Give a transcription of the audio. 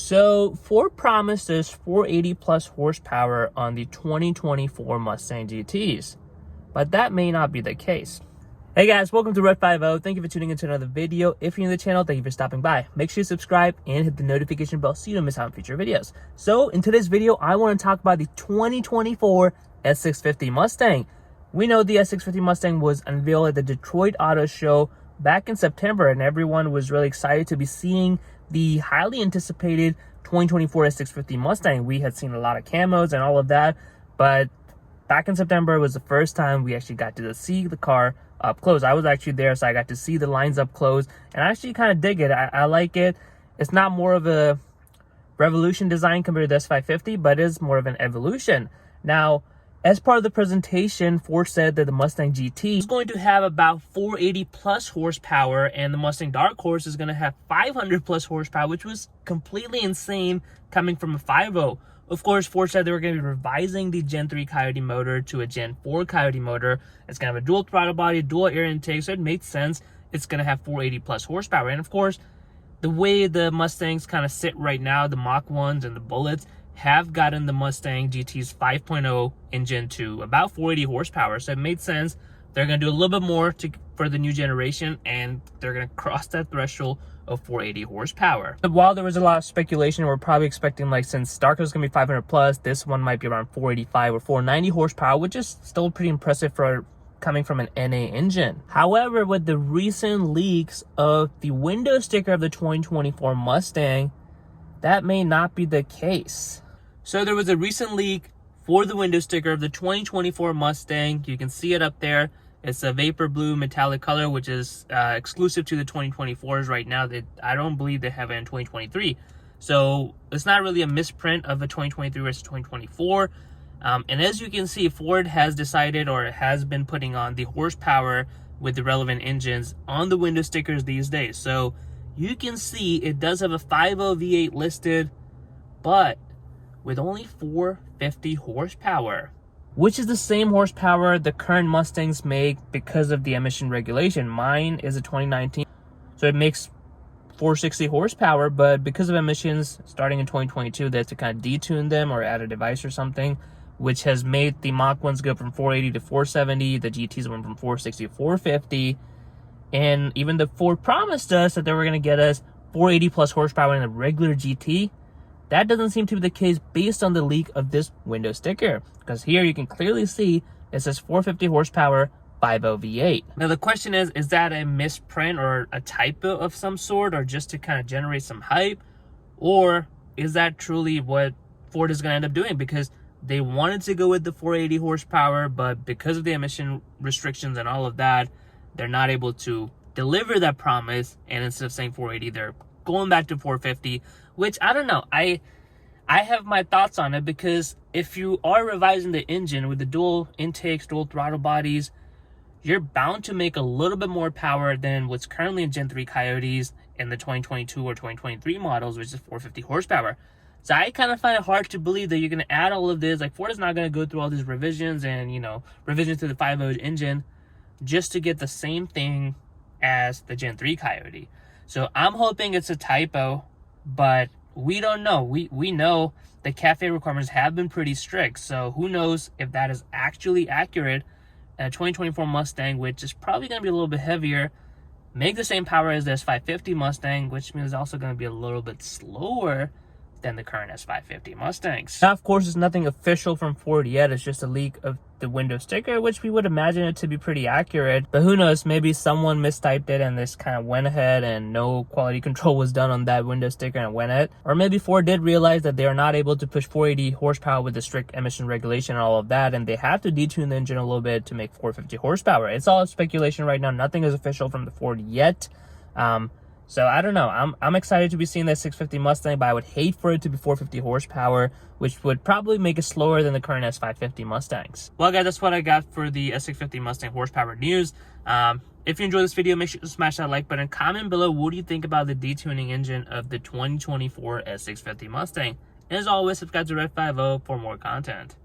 So Ford promised us 480 plus horsepower on the 2024 Mustang GTs, but that may not be the case. Hey guys, welcome to Red 50. Thank you for tuning into another video. If you're new to the channel, thank you for stopping by. Make sure you subscribe and hit the notification bell so you don't miss out on future videos. So in today's video, I want to talk about the 2024 S650 Mustang. We know the S650 Mustang was unveiled at the Detroit Auto Show back in September, and everyone was really excited to be seeing the highly anticipated 2024 S650 Mustang. We had seen a lot of camos and all of that, but back in September was the first time we actually got to see the car up close. I was actually there, so I got to see the lines up close, and I actually kind of dig it. I like it. It's not more of a revolution design compared to the S550, but it is more of an evolution. Now, as part of the presentation, Ford said that the Mustang GT is going to have about 480 plus horsepower, and the Mustang Dark Horse is going to have 500 plus horsepower, which was completely insane coming from a 5.0. Of course, Ford said they were going to be revising the Gen 3 Coyote motor to a Gen 4 Coyote motor. It's going to have a dual throttle body, dual air intake, so it made sense. It's going to have 480 plus horsepower. And of course, the way the Mustangs kind of sit right now, the Mach 1s and the Bullets have gotten the Mustang GT's 5.0 engine to about 480 horsepower. So it made sense. They're going to do a little bit more for the new generation, and they're going to cross that threshold of 480 horsepower. But while there was a lot of speculation, we're probably expecting, like, since Dark Horse is going to be 500 plus, this one might be around 485 or 490 horsepower, which is still pretty impressive for coming from an NA engine. However, with the recent leaks of the window sticker of the 2024 Mustang, that may not be the case. So there was a recent leak for the window sticker of the 2024 Mustang. You can see it up there. It's a vapor blue metallic color, which is exclusive to the 2024s right now. I don't believe they have it in 2023. So it's not really a misprint of a 2023 versus 2024. And as you can see, Ford has decided, or has been putting on the horsepower with the relevant engines on the window stickers these days. So you can see it does have a 5.0 V8 listed, but with only 450 horsepower, which is the same horsepower the current Mustangs make because of the emission regulation. Mine is a 2019, so it makes 460 horsepower, but because of emissions starting in 2022, they had to kind of detune them or add a device or something, which has made the Mach 1s go from 480 to 470, the GTs went from 460 to 450, and even the Ford promised us that they were going to get us 480 plus horsepower in a regular GT. That doesn't seem to be the case based on the leak of this window sticker, because here you can clearly see it says 450 horsepower, 5.0 V8. Now the question is that a misprint or a typo of some sort, or just to kind of generate some hype, or is that truly what Ford is going to end up doing? Because they wanted to go with the 480 horsepower, but because of the emission restrictions and all of that, they're not able to deliver that promise, and instead of saying 480, they're going back to 450, which I don't know. I have my thoughts on it, because if you are revising the engine with the dual intakes, dual throttle bodies, you're bound to make a little bit more power than what's currently in Gen 3 Coyotes in the 2022 or 2023 models, which is 450 horsepower. So I kind of find it hard to believe that you're going to add all of this. Like, Ford is not going to go through all these revisions and, you know, revisions to the 5.0 engine just to get the same thing as the Gen 3 Coyote. So I'm hoping it's a typo, but we don't know. We know the CAFE requirements have been pretty strict, so who knows if that is actually accurate. A 2024 Mustang, which is probably going to be a little bit heavier, make the same power as the S550 Mustang, which means it's also going to be a little bit slower than the current S550 Mustangs. Now, of course, it's nothing official from Ford yet. It's just a leak of the window sticker, which we would imagine it to be pretty accurate. But who knows? Maybe someone mistyped it and this kind of went ahead and no quality control was done on that window sticker and went ahead. Or maybe Ford did realize that they are not able to push 480 horsepower with the strict emission regulation and all of that, and they have to detune the engine a little bit to make 450 horsepower. It's all speculation right now. Nothing is official from the Ford yet. So I don't know. I'm excited to be seeing that 650 Mustang, but I would hate for it to be 450 horsepower, which would probably make it slower than the current S550 Mustangs. Well, guys, that's what I got for the S650 Mustang horsepower news. If you enjoyed this video, make sure to smash that like button. Comment below, what do you think about the detuning engine of the 2024 S650 Mustang? And as always, subscribe to Red 50 for more content.